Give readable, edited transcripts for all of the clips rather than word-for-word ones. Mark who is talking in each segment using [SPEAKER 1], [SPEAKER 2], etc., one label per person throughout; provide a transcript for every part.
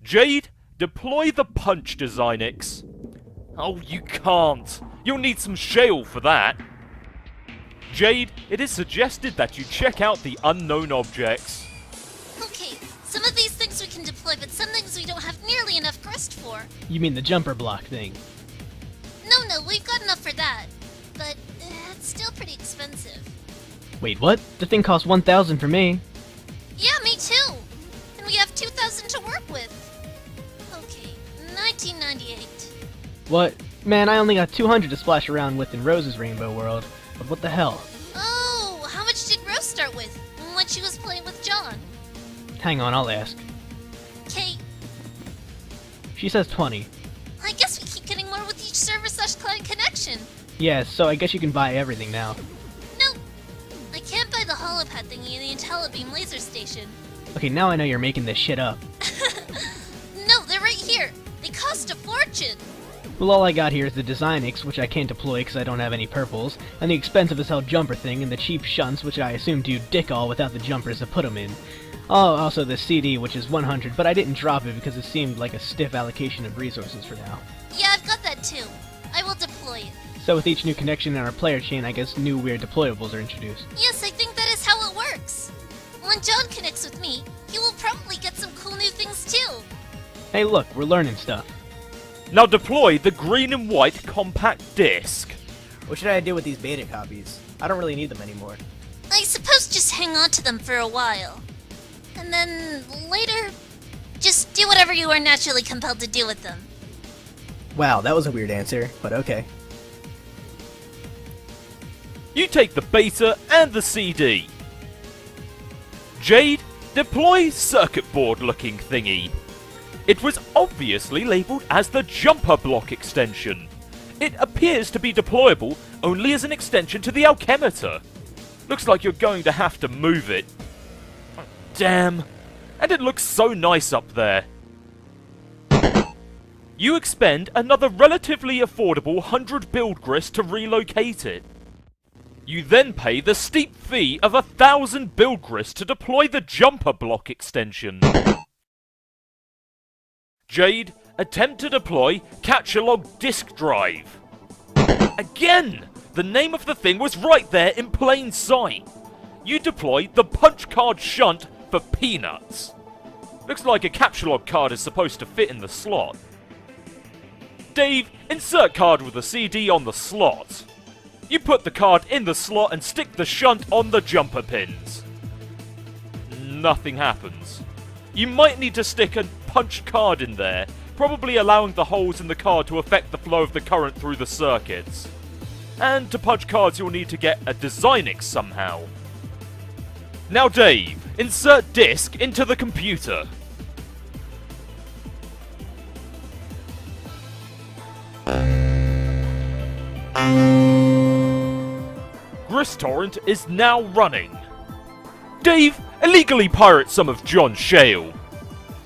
[SPEAKER 1] Jade, deploy the punch designix. Oh, you can't. You'll need some shale for that. Jade, it is suggested that you check out the unknown objects.
[SPEAKER 2] Okay, some of these things we can deploy, but some things we don't have nearly enough grist for.
[SPEAKER 3] You mean the jumper block thing?
[SPEAKER 2] No, we've got enough for that. But it's still pretty expensive.
[SPEAKER 3] Wait, what? The thing costs 1,000 for me.
[SPEAKER 2] Yeah, me too. And we have 2,000 to work with. Okay, 1998.
[SPEAKER 3] What? Man, I only got 200 to splash around with in Rose's Rainbow World. But what the hell?
[SPEAKER 2] Oh, how much did Rose start with when she was playing with John?
[SPEAKER 3] Hang on, I'll ask.
[SPEAKER 2] Kate,
[SPEAKER 3] She says 20.
[SPEAKER 2] I guess we keep getting more with each server/client connection.
[SPEAKER 3] Yeah, so I guess you can buy everything now.
[SPEAKER 2] Nope. I can't buy the holopad thingy in the IntelliBeam laser station.
[SPEAKER 3] Okay, now I know you're making this shit up.
[SPEAKER 2] No, they're right here. They cost a fortune.
[SPEAKER 3] Well, all I got here is the Designix, which I can't deploy because I don't have any purples, and the expensive as hell jumper thing, and the cheap shunts, which I assume do dick all without the jumpers to put them in. Oh, also the CD, which is 100, but I didn't drop it because it seemed like a stiff allocation of resources for now.
[SPEAKER 2] Yeah, I've got that too. I will deploy it.
[SPEAKER 3] So with each new connection in our player chain, I guess new weird deployables are introduced.
[SPEAKER 2] Yes, I think that is how it works. When John connects with me, he will probably get some cool new things too.
[SPEAKER 3] Hey look, we're learning stuff.
[SPEAKER 1] Now deploy the green and white compact disc.
[SPEAKER 4] What should I do with these beta copies? I don't really need them anymore.
[SPEAKER 2] I suppose just hang on to them for a while. And then later, just do whatever you are naturally compelled to do with them.
[SPEAKER 4] Wow, that was a weird answer, but okay.
[SPEAKER 1] You take the beta and the CD. Jade, deploy circuit board looking thingy. It was obviously labelled as the jumper block extension. It appears to be deployable only as an extension to the alchemitter. Looks like you're going to have to move it. Damn. And it looks so nice up there. You expend another relatively affordable 100 build grist to relocate it. You then pay the steep fee of 1,000 build grist to deploy the jumper block extension. Jade, attempt to deploy Catchalog disk drive. Again! The name of the thing was right there in plain sight. You deploy the punch card shunt for peanuts. Looks like a Catchalog card is supposed to fit in the slot. Dave, insert card with a CD on the slot. You put the card in the slot and stick the shunt on the jumper pins. Nothing happens. You might need to stick a punch card in there, probably allowing the holes in the card to affect the flow of the current through the circuits. And to punch cards you'll need to get a Designix somehow. Now Dave, insert disk into the computer. GristTorrent is now running. Dave, illegally pirate some of John's shale.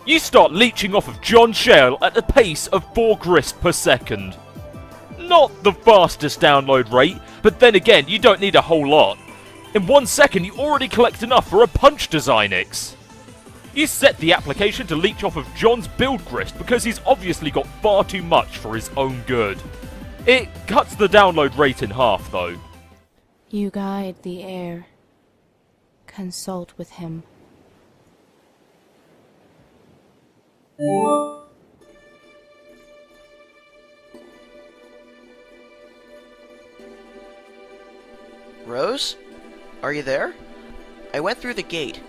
[SPEAKER 1] You start leeching off of John's shale at a pace of 4 grist per second. Not the fastest download rate, but then again, you don't need a whole lot. In 1 second, you already collect enough for a punch Designix. You set the application to leech off of John's build grist because he's obviously got far too much for his own good. It cuts the download rate in half though.
[SPEAKER 5] You guide the air. Consult with him.
[SPEAKER 6] Rose? Are you there? I went through the gate.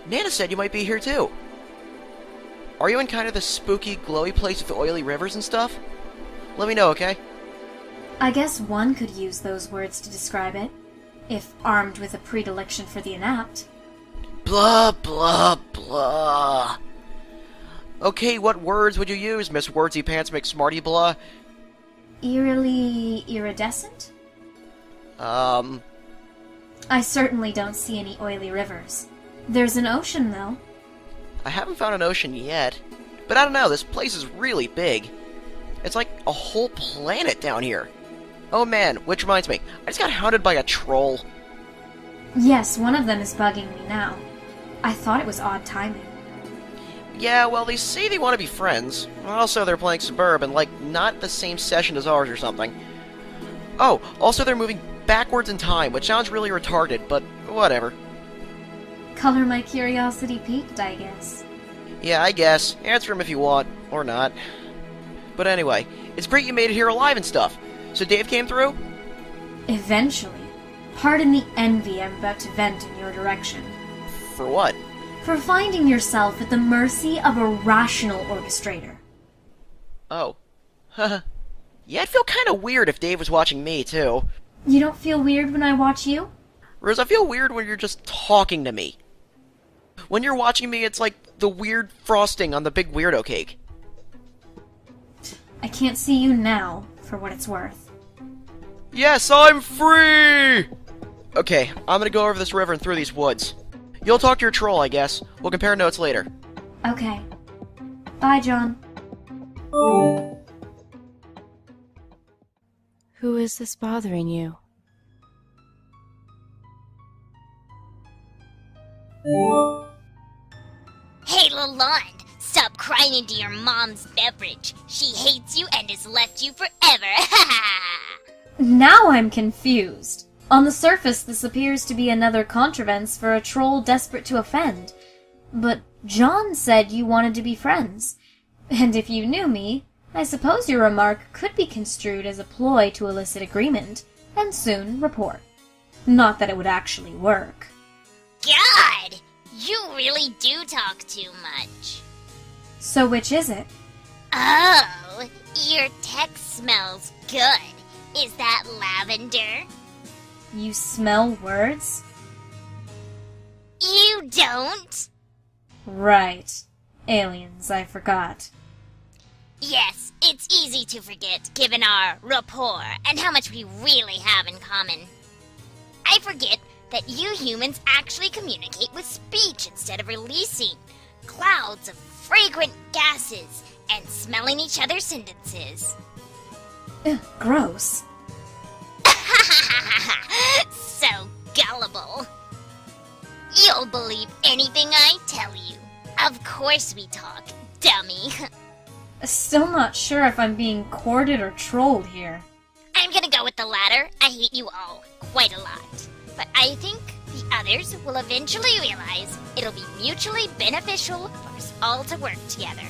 [SPEAKER 6] Nana said you might be here too. Are you in kind of the spooky, glowy place with the oily rivers and stuff? Let me know, okay?
[SPEAKER 7] I guess one could use those words to describe it, if armed with a predilection for the inapt.
[SPEAKER 6] Blah, blah, blah. Okay, what words would you use, Miss Wordsy Pants McSmarty Blah?
[SPEAKER 7] Eerily iridescent? I certainly don't see any oily rivers. There's an ocean, though.
[SPEAKER 6] I haven't found an ocean yet. But I don't know, this place is really big. It's like a whole planet down here. Oh man, which reminds me, I just got hounded by a troll.
[SPEAKER 7] Yes, one of them is bugging me now. I thought it was odd timing.
[SPEAKER 6] Yeah, well, they say they want to be friends. Also, they're playing Suburb and, like, not the same session as ours or something. Oh, also they're moving backwards in time, which sounds really retarded, but whatever.
[SPEAKER 7] Color my curiosity peaked, I guess.
[SPEAKER 6] Yeah, I guess. Answer him if you want, or not. But anyway, it's great you made it here alive and stuff. So Dave came through?
[SPEAKER 7] Eventually. Pardon the envy I'm about to vent in your direction.
[SPEAKER 6] For what?
[SPEAKER 7] For finding yourself at the mercy of a rational orchestrator.
[SPEAKER 6] Oh. Haha. Yeah, I'd feel kind of weird if Dave was watching me, too.
[SPEAKER 7] You don't feel weird when I watch you?
[SPEAKER 6] Rose, I feel weird when you're just talking to me. When you're watching me, it's like the weird frosting on the big weirdo cake.
[SPEAKER 7] I can't see you now, for what it's worth.
[SPEAKER 6] Yes, I'm free! Okay, I'm gonna go over this river and through these woods. You'll talk to your troll, I guess. We'll compare notes later.
[SPEAKER 7] Okay. Bye, John.
[SPEAKER 5] Who is this bothering you?
[SPEAKER 2] Hey, Lalonde, stop crying into your mom's beverage. She hates you and has left you forever.
[SPEAKER 7] Now I'm confused. On the surface, this appears to be another contrivance for a troll desperate to offend. But John said you wanted to be friends. And if you knew me, I suppose your remark could be construed as a ploy to elicit agreement, and soon report. Not that it would actually work.
[SPEAKER 2] God, you really do talk too much.
[SPEAKER 7] So which is it?
[SPEAKER 2] Oh, your text smells good. Is that lavender?
[SPEAKER 7] You smell words?
[SPEAKER 2] You don't?
[SPEAKER 7] Right. Aliens, I forgot.
[SPEAKER 2] Yes, it's easy to forget given our rapport and how much we really have in common. I forget that you humans actually communicate with speech instead of releasing clouds of fragrant gases and smelling each other's sentences.
[SPEAKER 7] Ugh, gross.
[SPEAKER 2] So gullible. You'll believe anything I tell you. Of course we talk, dummy.
[SPEAKER 7] Still not sure if I'm being courted or trolled here.
[SPEAKER 2] I'm gonna go with the latter. I hate you all quite a lot. But I think the others will eventually realize it'll be mutually beneficial for us all to work together.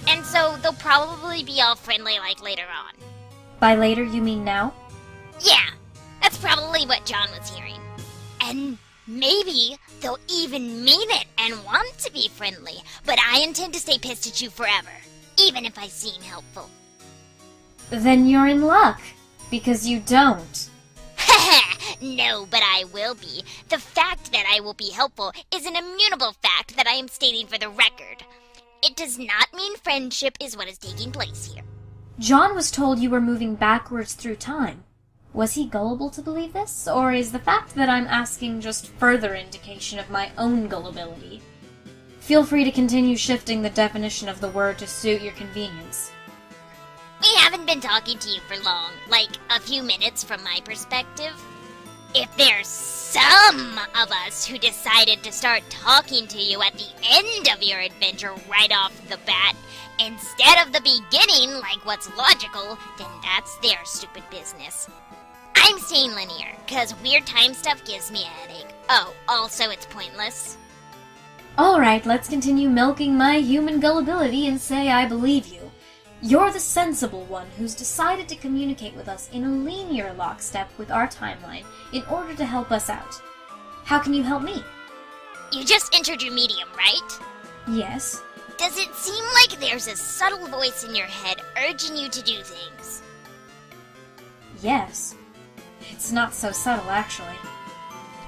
[SPEAKER 2] And so they'll probably be all friendly like later on.
[SPEAKER 7] By later, you mean now?
[SPEAKER 2] Yeah, that's probably what John was hearing. And maybe they'll even mean it and want to be friendly, but I intend to stay pissed at you forever, even if I seem helpful.
[SPEAKER 7] Then you're in luck, because you don't.
[SPEAKER 2] No, but I will be. The fact that I will be helpful is an immutable fact that I am stating for the record. It does not mean friendship is what is taking place here.
[SPEAKER 7] John was told you were moving backwards through time. Was he gullible to believe this, or is the fact that I'm asking just further indication of my own gullibility? Feel free to continue shifting the definition of the word to suit your convenience.
[SPEAKER 2] We haven't been talking to you for long, like a few minutes from my perspective. If there's some of us who decided to start talking to you at the end of your adventure right off the bat, instead of the beginning like what's logical, then that's their stupid business. I'm staying linear, cause weird time stuff gives me a headache. Oh, also it's pointless.
[SPEAKER 7] Alright, let's continue milking my human gullibility and say I believe you. You're the sensible one who's decided to communicate with us in a linear lockstep with our timeline in order to help us out. How can you help me?
[SPEAKER 2] You just entered your medium, right?
[SPEAKER 7] Yes.
[SPEAKER 2] Does it seem like there's a subtle voice in your head urging you to do things?
[SPEAKER 7] Yes. It's not so subtle, actually.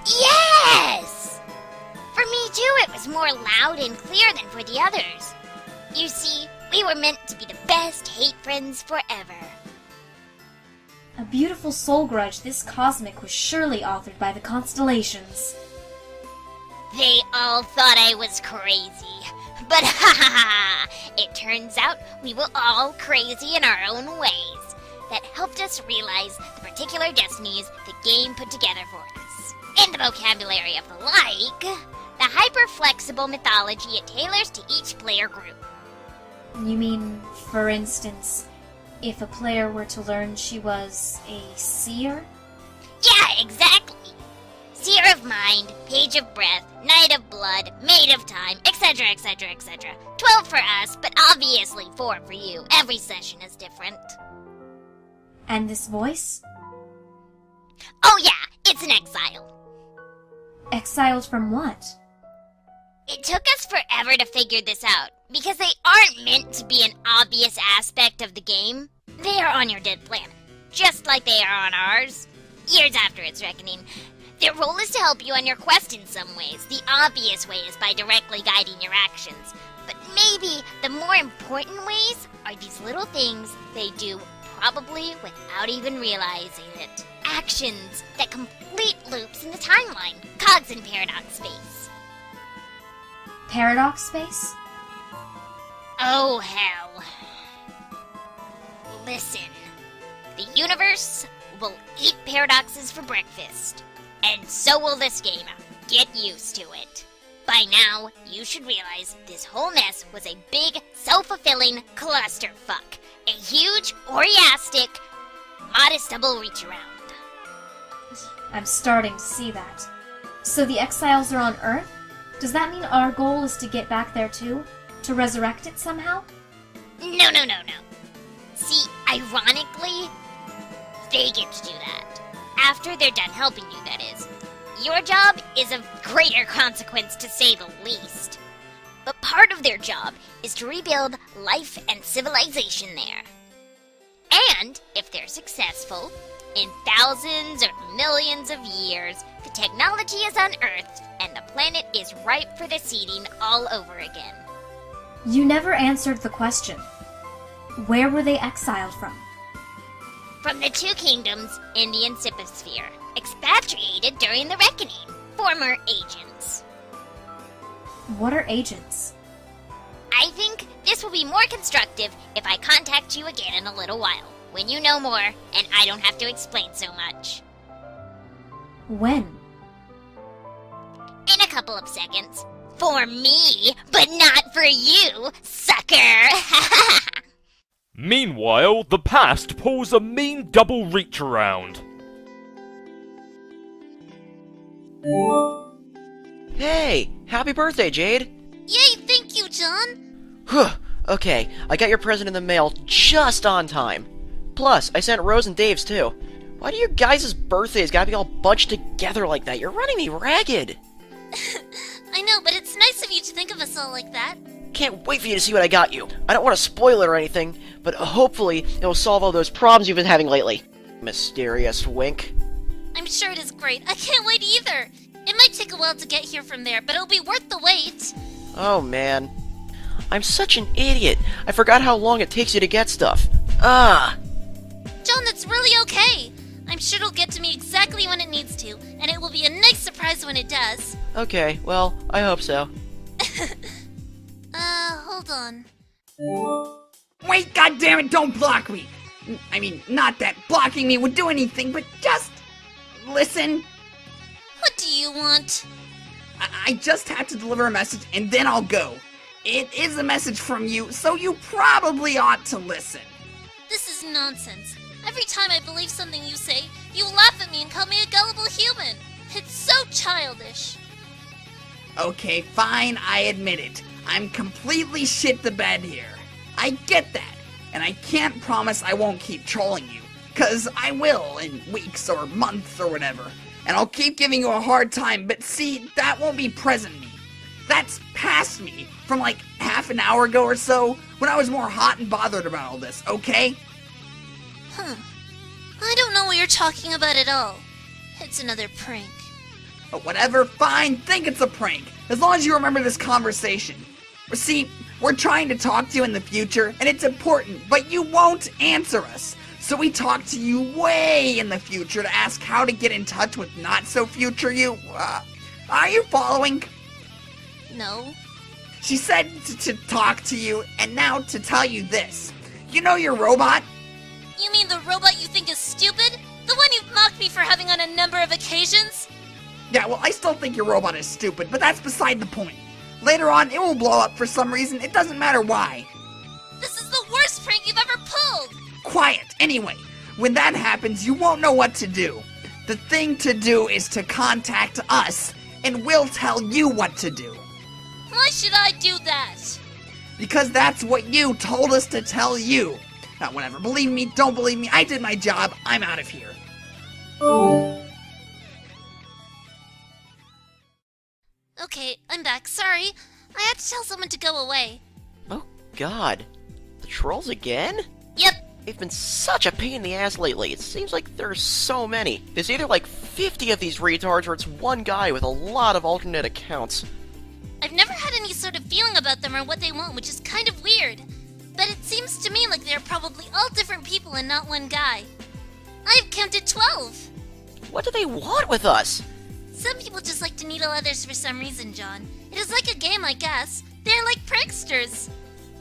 [SPEAKER 2] Yes! For me too, it was more loud and clear than for the others. You see, we were meant to be the best hate friends forever.
[SPEAKER 7] A beautiful soul grudge this cosmic was surely authored by the constellations.
[SPEAKER 2] They all thought I was crazy. But ha ha ha! It turns out we were all crazy in our own ways. That helped us realize the particular destinies the game put together for us. In the vocabulary of the like, the hyper-flexible mythology it tailors to each player group.
[SPEAKER 7] You mean, for instance, if a player were to learn she was a seer?
[SPEAKER 2] Yeah, exactly! Seer of mind, page of breath, knight of blood, maid of time, etc, etc, etc. 12 for us, but obviously 4 for you. Every session is different.
[SPEAKER 7] And this voice?
[SPEAKER 2] Oh yeah, it's an exile.
[SPEAKER 7] Exiled from what?
[SPEAKER 2] It took us forever to figure this out, because they aren't meant to be an obvious aspect of the game. They are on your dead planet, just like they are on ours, years after its reckoning. Their role is to help you on your quest in some ways. The obvious way is by directly guiding your actions. But maybe the more important ways are these little things they do probably without even realizing it. Actions that complete loops in the timeline. Cogs in paradox space.
[SPEAKER 7] Paradox space?
[SPEAKER 2] Oh, hell. Listen. The universe will eat paradoxes for breakfast. And so will this game. Get used to it. By now, you should realize this whole mess was a big, self-fulfilling clusterfuck. A huge, orgiastic, modest double reach around.
[SPEAKER 7] I'm starting to see that. So the exiles are on Earth? Does that mean our goal is to get back there too? To resurrect it somehow?
[SPEAKER 2] No. See, ironically, they get to do that. After they're done helping you, that is. Your job is of greater consequence, to say the least. But part of their job is to rebuild life and civilization there. And, if they're successful, in thousands or millions of years, the technology is unearthed and the planet is ripe for the seeding all over again.
[SPEAKER 7] You never answered the question. Where were they exiled from?
[SPEAKER 2] From the two kingdoms in the Inciposphere, expatriated during the Reckoning, former agents.
[SPEAKER 7] What are agents?
[SPEAKER 2] I think this will be more constructive if I contact you again in a little while, when you know more and I don't have to explain so much.
[SPEAKER 7] When?
[SPEAKER 2] In a couple of seconds. For me, but not for you, sucker!
[SPEAKER 1] Meanwhile, the past pulls a mean double reach around.
[SPEAKER 6] Hey, happy birthday, Jade!
[SPEAKER 2] Yay, thank you, John!
[SPEAKER 6] Whew, okay, I got your present in the mail just on time. Plus, I sent Rose and Dave's too. Why do your guys' birthdays gotta be all bunched together like that? You're running me ragged!
[SPEAKER 2] I know, but it's nice of you to think of us all like that.
[SPEAKER 6] Can't wait for you to see what I got you. I don't want to spoil it or anything, but hopefully it will solve all those problems you've been having lately. Mysterious wink.
[SPEAKER 8] I'm sure it is great. I can't wait either. It might take a while to get here from there, but it'll be worth the wait.
[SPEAKER 6] Oh man. I'm such an idiot. I forgot how long it takes you to get stuff.
[SPEAKER 8] John, that's really okay. I'm sure it'll get to me exactly when it needs to, and it will be a nice surprise when it does.
[SPEAKER 6] Okay, well, I hope so.
[SPEAKER 8] Hold on.
[SPEAKER 9] Wait, goddammit, don't block me! I mean, not that blocking me would do anything, but just listen.
[SPEAKER 8] What do you want?
[SPEAKER 9] I just have to deliver a message and then I'll go. It is a message from you, so you probably ought to listen.
[SPEAKER 8] This is nonsense. Every time I believe something you say, you laugh at me and call me a gullible human. It's so childish.
[SPEAKER 9] Okay, fine, I admit it. I'm completely shit the bed here. I get that, and I can't promise I won't keep trolling you, 'cause I will in weeks or months or whatever, and I'll keep giving you a hard time, but see, that won't be present me. That's past me, from like half an hour ago or so, when I was more hot and bothered about all this, okay?
[SPEAKER 8] I don't know what you're talking about at all. It's another prank.
[SPEAKER 9] But whatever, fine, think it's a prank, as long as you remember this conversation. See, we're trying to talk to you in the future, and it's important, but you won't answer us. So we talk to you way in the future to ask how to get in touch with not-so-future you. Are you following?
[SPEAKER 8] No.
[SPEAKER 9] She said to talk to you, and now to tell you this. You know your robot?
[SPEAKER 8] You mean the robot you think is stupid? The one you've mocked me for having on a number of occasions?
[SPEAKER 9] Yeah, well, I still think your robot is stupid, but that's beside the point. Later on, it will blow up for some reason, it doesn't matter why.
[SPEAKER 8] This is the worst prank you've ever pulled!
[SPEAKER 9] Quiet, anyway. When that happens, you won't know what to do. The thing to do is to contact us, and we'll tell you what to do.
[SPEAKER 8] Why should I do that?
[SPEAKER 9] Because that's what you told us to tell you. Now, whatever. Believe me, don't believe me, I did my job. I'm out of here.
[SPEAKER 8] Okay, I'm back. Sorry. I had to tell someone to go away.
[SPEAKER 6] Oh, God. The trolls again?
[SPEAKER 8] Yep.
[SPEAKER 6] They've been such a pain in the ass lately. It seems like there's so many. There's either like 50 of these retards or it's one guy with a lot of alternate accounts.
[SPEAKER 8] I've never had any sort of feeling about them or what they want, which is kind of weird. But it seems to me like they're probably all different people and not one guy. I've counted 12.
[SPEAKER 6] What do they want with us?
[SPEAKER 8] Some people just like to needle others for some reason, John. It is like a game, I guess. They're like pranksters.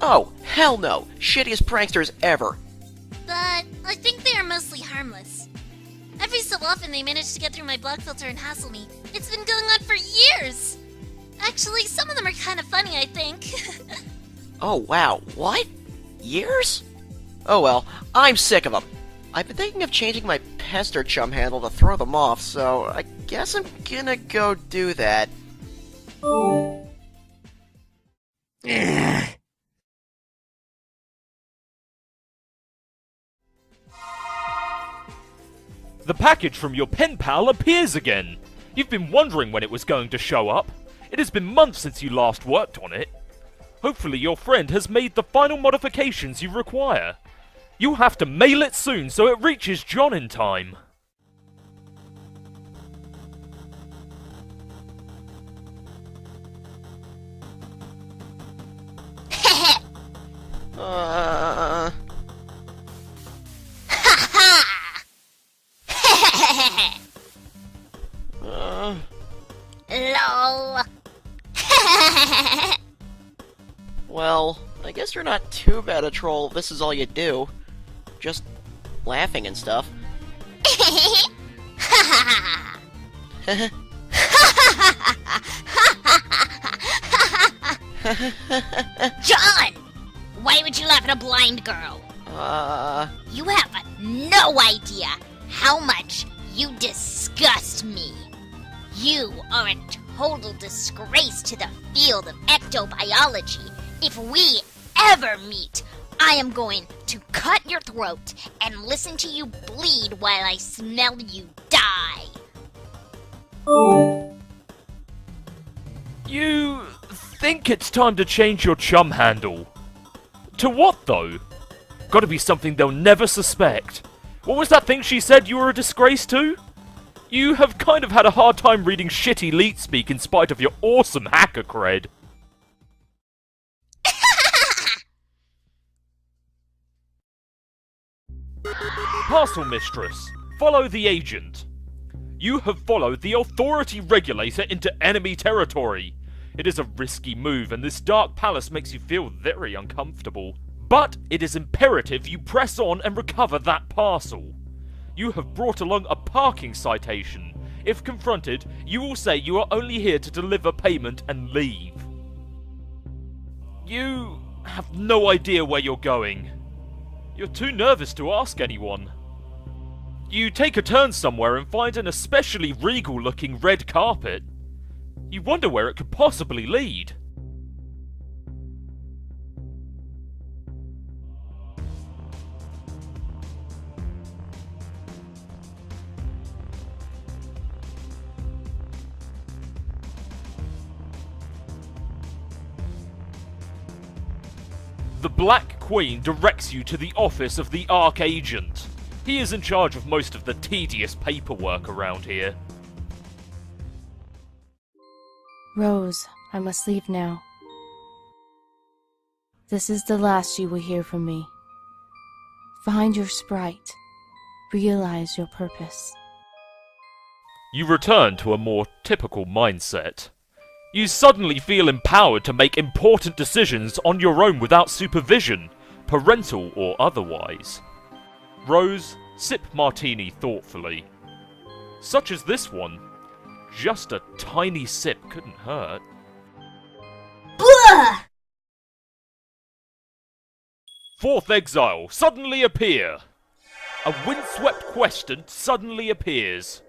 [SPEAKER 6] Oh, hell no. Shittiest pranksters ever.
[SPEAKER 8] But I think they are mostly harmless. Every so often they manage to get through my block filter and hassle me. It's been going on for years. Actually, some of them are kind of funny, I think.
[SPEAKER 6] Oh, wow. What? Years? Oh well, I'm sick of them. I've been thinking of changing my pester chum handle to throw them off, so I guess I'm gonna go do that.
[SPEAKER 1] The package from your pen pal appears again. You've been wondering when it was going to show up. It has been months since you last worked on it. Hopefully your friend has made the final modifications you require. You'll have to mail it soon so it reaches John in time.
[SPEAKER 2] Lol.
[SPEAKER 6] Well, I guess you're not too bad a troll if this is all you do. Just laughing and stuff.
[SPEAKER 2] John! Why would you laugh at a blind girl? You have no idea how much you disgust me. You are a total disgrace to the field of ectobiology. If we ever meet, I am going to cut your throat and listen to you bleed while I smell you die.
[SPEAKER 1] You think it's time to change your chum handle. To what, though? Gotta be something they'll never suspect. What was that thing she said you were a disgrace to? You have kind of had a hard time reading shitty leet speak in spite of your awesome hacker cred. Parcel mistress, follow the agent. You have followed the authority regulator into enemy territory. It is a risky move and this dark palace makes you feel very uncomfortable. But it is imperative you press on and recover that parcel. You have brought along a parking citation. If confronted, you will say you are only here to deliver payment and leave. You have no idea where you're going. You're too nervous to ask anyone. You take a turn somewhere and find an especially regal-looking red carpet. You wonder where it could possibly lead. The Black Queen directs you to the office of the Archagent. He is in charge of most of the tedious paperwork around here.
[SPEAKER 5] Rose, I must leave now. This is the last you will hear from me. Find your sprite. Realize your purpose.
[SPEAKER 1] You return to a more typical mindset. You suddenly feel empowered to make important decisions on your own without supervision, parental or otherwise. Rose, sip martini thoughtfully. Such as this one. Just a tiny sip couldn't hurt.
[SPEAKER 2] Blah!
[SPEAKER 1] Fourth exile, suddenly appear. A windswept question suddenly appears.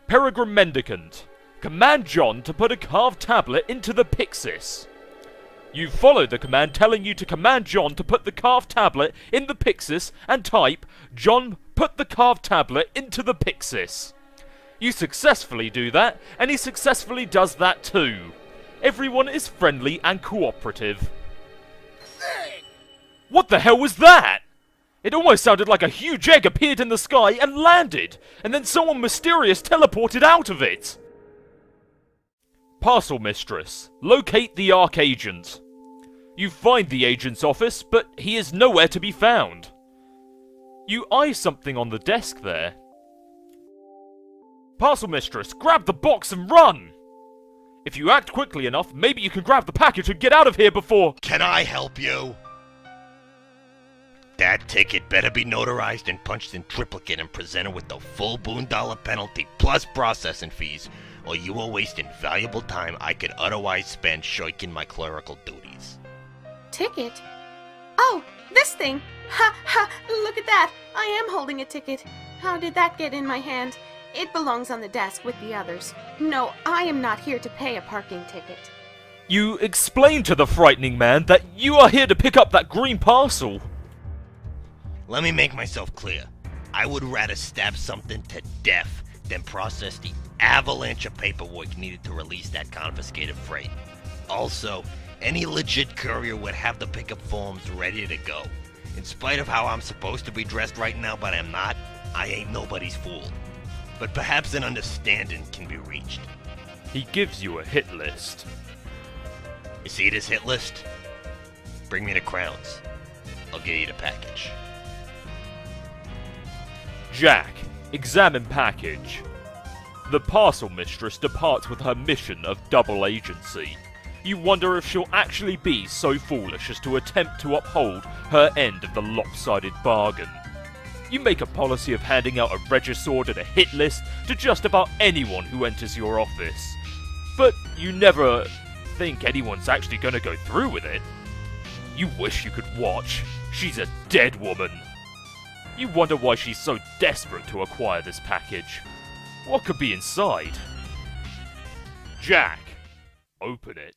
[SPEAKER 1] Peregrine Mendicant. Command John to put a carved tablet into the Pyxis. You follow the command telling you to command John to put the carved tablet in the Pyxis and type, John, put the carved tablet into the Pyxis. You successfully do that, and he successfully does that too. Everyone is friendly and cooperative. What the hell was that? It almost sounded like a huge egg appeared in the sky and landed, and then someone mysterious teleported out of it. Parcel Mistress. Locate the Arch Agent. You find the agent's office, but he is nowhere to be found. You eye something on the desk there. Parcel Mistress, grab the box and run! If you act quickly enough, maybe you can grab the package and get out of here before—
[SPEAKER 10] Can I help you? That ticket better be notarized and punched in triplicate and presented with the full $1 penalty plus processing fees, or you will waste invaluable time I could otherwise spend shirking my clerical duties.
[SPEAKER 11] Ticket? Oh, this thing! Ha ha! Look at that! I am holding a ticket. How did that get in my hand? It belongs on the desk with the others. No, I am not here to pay a parking ticket.
[SPEAKER 1] You explain to the frightening man that you are here to pick up that green parcel.
[SPEAKER 10] Let me make myself clear. I would rather stab something to death than process the avalanche of paperwork needed to release that confiscated freight. Also, any legit courier would have the pickup forms ready to go. In spite of how I'm supposed to be dressed right now, but I'm not, I ain't nobody's fool. But perhaps an understanding can be reached.
[SPEAKER 1] He gives you a hit list.
[SPEAKER 10] You see this hit list? Bring me the crowns. I'll get you the package.
[SPEAKER 1] Jack, examine package. The parcel mistress departs with her mission of double agency. You wonder if she'll actually be so foolish as to attempt to uphold her end of the lopsided bargain. You make a policy of handing out a regisword and a hit list to just about anyone who enters your office. But you never think anyone's actually going to go through with it. You wish you could watch. She's a dead woman. You wonder why she's so desperate to acquire this package. What could be inside? Jack, open it.